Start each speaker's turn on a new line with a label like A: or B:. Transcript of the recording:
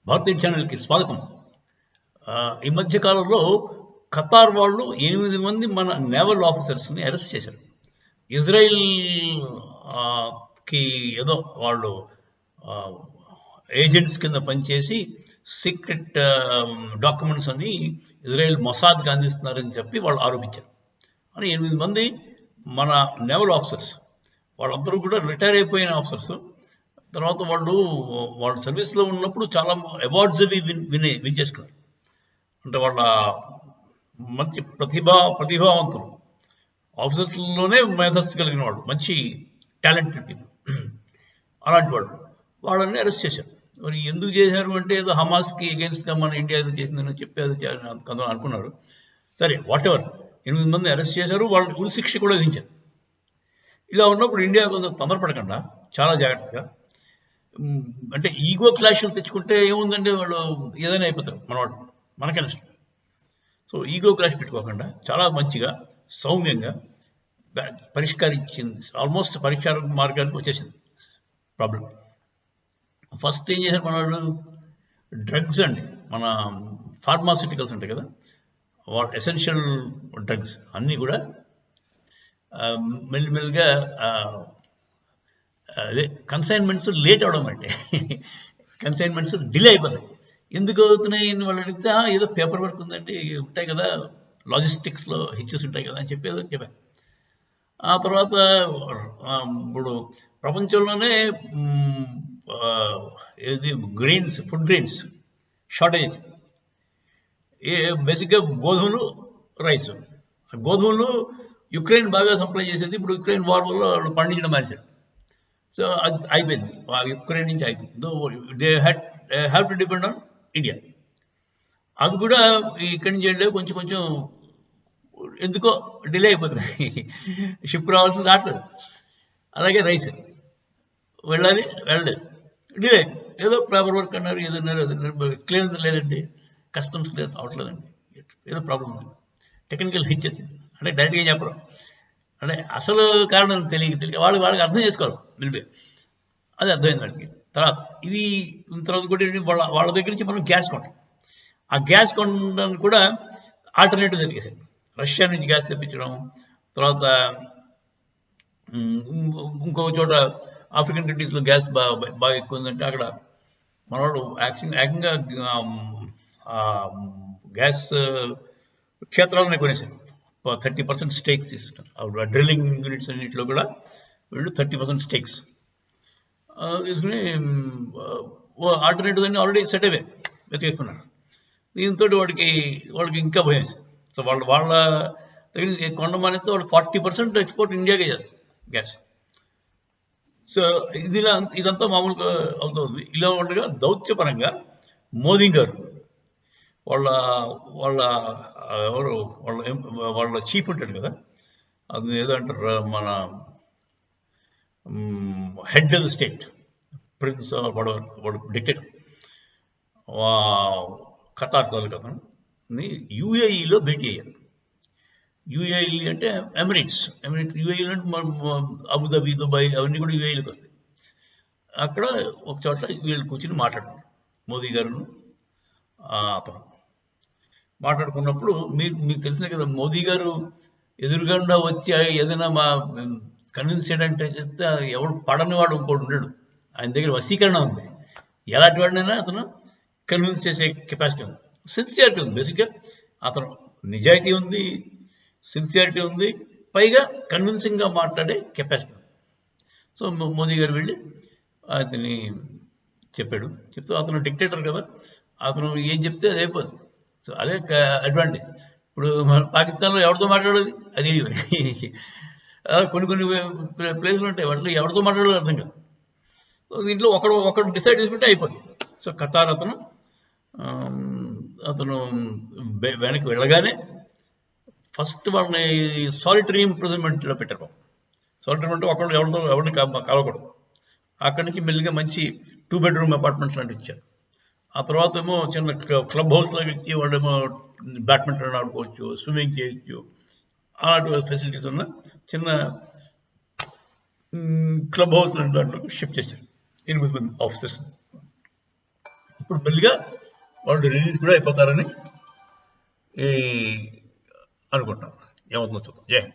A: భారతీయ ఛానల్కి స్వాగతం. ఈ మధ్య కాలంలో ఖతార్ వాళ్ళు 8 మంది మన నేవల్ ఆఫీసర్స్ని అరెస్ట్ చేశారు. ఇజ్రాయిల్ కి ఏదో వాళ్ళు ఏజెంట్స్ కింద పనిచేసి సీక్రెట్ డాక్యుమెంట్స్ అని ఇజ్రాయెల్ మొసాద్కి అందిస్తున్నారని చెప్పి వాళ్ళు ఆరోపించారు. అని 8 మంది మన నేవల్ ఆఫీసర్స్, వాళ్ళందరూ కూడా రిటైర్ అయిపోయిన ఆఫీసర్స్. తర్వాత వాళ్ళ సర్వీస్లో ఉన్నప్పుడు చాలా అవార్డ్స్ అవి విన్ చేసుకున్నారు. అంటే వాళ్ళ మంచి ప్రతిభావంతులు, ఆఫీసర్స్లోనే మేధస్సు కలిగిన వాళ్ళు, మంచి టాలెంటెడ్ పీపుల్. అలాంటి వాళ్ళని అరెస్ట్ చేశారు. మరి ఎందుకు చేశారు అంటే ఏదో హమాస్కి అగేన్స్ట్గా మన ఇండియా ఏదో చేసిందని చెప్పి అది అనుకున్నారు. సరే, వాట్ ఎవర్, 8 మంది అరెస్ట్ చేశారు, వాళ్ళకి ఉరి శిక్ష కూడా విధించారు. ఇలా ఉన్నప్పుడు ఇండియా కొంచెం తొందరపడకుండా చాలా జాగ్రత్తగా, అంటే ఈగో క్లాషులు తెచ్చుకుంటే ఏముందంటే వాళ్ళు ఏదైనా అయిపోతారు మనకే నష్టం. సో ఈగో క్లాష్ పెట్టుకోకుండా చాలా మంచిగా సౌమ్యంగా పరిష్కరించింది. ఆల్మోస్ట్ పరిష్కార మార్గానికి వచ్చేసింది ప్రాబ్లం. ఫస్ట్ ఏం చేశారు మన వాళ్ళు, డ్రగ్స్ అండి, మన ఫార్మాస్యూటికల్స్ ఉంటాయి కదా, ఎసెన్షియల్ డ్రగ్స్ అన్నీ కూడా మెల్లిమెల్లిగా అదే కన్సైన్మెంట్స్ లేట్ అవడం, అంటే కన్సైన్మెంట్స్ డిలే అయిపోతాయి. ఎందుకు అవుతున్నాయి వాళ్ళు అడిగితే ఏదో పేపర్ వర్క్ ఉందండి, ఉంటాయి కదా, లాజిస్టిక్స్లో హిచ్చెస్ ఉంటాయి కదా అని చెప్పారు. ఆ తర్వాత ఇప్పుడు ప్రపంచంలోనే ఫుడ్ గ్రెయిన్స్ షార్టేజ్. బేసిక్గా గోధుమలు, రైస్. గోధుమలు యుక్రెయిన్ బాగా సప్లై చేసేది, ఇప్పుడు యుక్రెయిన్ వార్ వల్ల వాళ్ళు పండించడం మానేశారు. సో అది అయిపోయింది, యుక్రెయిన్ నుంచి అయిపోయింది. They have to depend on India. అవి కూడా ఇక్కడి నుంచి వెళ్ళే కొంచెం ఎందుకో డిలే అయిపోతున్నాయి. షిప్ రావాల్సింది రావట్లేదు. అలాగే రైస్ వెళ్ళలేదు, డిలే. ఏదో పేపర్ వర్క్ అన్నారు, ఏదన్నారు, క్లియరెన్స్ లేదండి, కస్టమ్స్ క్లియరెన్స్ అవ్వట్లేదండి, ఏదో ప్రాబ్లం ఉంది, టెక్నికల్ హిచ్ వచ్చింది అంటే డైరెక్ట్గా చెప్పరు. అంటే అసలు కారణం తెలియక వాళ్ళకి అర్థం చేసుకోవాలి నిలిపే, అది అర్థమైంది వాళ్ళకి. తర్వాత కూడా వాళ్ళ దగ్గర నుంచి మనం గ్యాస్ కొంటాం. ఆ గ్యాస్ కొనడానికి కూడా ఆల్టర్నేటివ్ జరిగేసారు. రష్యా నుంచి గ్యాస్ తెప్పించడం, తర్వాత ఇంకో చోట ఆఫ్రికన్ కంట్రీస్లో గ్యాస్ బాగా ఎక్కువ ఉందంటే అక్కడ మన వాళ్ళు ఏకంగా గ్యాస్ క్షేత్రాలనే కొనేసారు. 30% స్టేక్స్ తీసుకుంటారు. డ్రిల్లింగ్ యూనిట్స్ అన్నింటిలో కూడా వీళ్ళు 30% స్టేక్స్ తీసుకుని ఆల్టర్నేటివ్ అన్ని ఆల్రెడీ సెట్ అవే వెతికేసుకున్నారు. దీంతో వాళ్ళకి ఇంకా భయం. సో వాళ్ళ దగ్గర కొండ మానేస్తే వాళ్ళు 40% ఎక్స్పోర్ట్ ఇండియాకే చేస్తారు గ్యాస్. సో ఇదంతా మామూలుగా అవుతుంది. ఇలా ఉండగా దౌత్యపరంగా మోదీ గారు వాళ్ళ చీఫ్ ఉంటాడు కదా, అది ఏదో అంటారు, మన head of the state, prince వాడు డిక్టేటర్, ఖతార్ తాలూకా యుఏఈలో భేటీ అయ్యారు. యుఏఈ అంటే ఎమిరేట్స్. యుఏఈ అంటే అబుదాబి, దుబాయ్ అవన్నీ కూడా యుఏఈలోకి వస్తాయి. అక్కడ ఒక చోట వీళ్ళు కూర్చుని మాట్లాడుతున్నారు, మోదీ గారు అతను మాట్లాడుకున్నప్పుడు మీకు తెలిసిన కదా, మోదీ గారు ఎదురుగా వచ్చి ఏదైనా కన్విన్స్ చేయడంటే చేస్తే ఎవడు పడని వాడు ఇంకోటి ఉండడు. ఆయన దగ్గర వశీకరణ ఉంది. ఎలాంటి వాడినైనా అతను కన్విన్స్ చేసే కెపాసిటీ ఉంది, సిన్సియారిటీ ఉంది. బేసిక్గా అతను నిజాయితీ ఉంది, సిన్సియారిటీ ఉంది, పైగా కన్విన్సింగ్గా మాట్లాడే కెపాసిటీ ఉంది. సో మోదీ గారు వెళ్ళి అతని చెప్తూ అతను డిక్టేటర్ కదా, అతను ఏం చెప్తే అది అయిపోద్ది. సో అదే అడ్వాంటేజ్. ఇప్పుడు మన పాకిస్తాన్లో ఎవరితో మాట్లాడాలి అది కొన్ని ప్లేసులు ఉంటాయి, వాటిలో ఎవరితో మాట్లాడాలో అర్థం కాదు. సో దీంట్లో ఒకడు డిసైడ్ చేసుకుంటే అయిపోద్ది. సో ఖతార్ అతను వెనక్కి వెళ్ళగానే ఫస్ట్ వాళ్ళని సాలిటరీ ఇంప్రిజన్మెంట్లో పెట్టారు. సాలిటరీ అంటే ఎవరిని కలవకూడదు. అక్కడి నుంచి మెల్లిగా మంచి 2 bedroom అపార్ట్మెంట్స్ లాంటివి ఇచ్చారు. ఆ తర్వాత ఏమో చిన్న క్లబ్ హౌస్ లాగా ఇచ్చి వాళ్ళేమో బ్యాడ్మింటన్ ఆడుకోవచ్చు, స్విమ్మింగ్ చేయొచ్చు, అలాంటి ఫెసిలిటీస్ ఉన్న చిన్న క్లబ్ హౌస్ లాంటి దాంట్లో షిఫ్ట్ చేశారు. 8 మంది ఆఫీసర్స్. ఇప్పుడు మెల్లిగా వాళ్ళు రిలీజ్ కూడా అయిపోతారని అనుకుంటున్నాం. ఏమవుతుందో చూద్దాం. జై హింద్.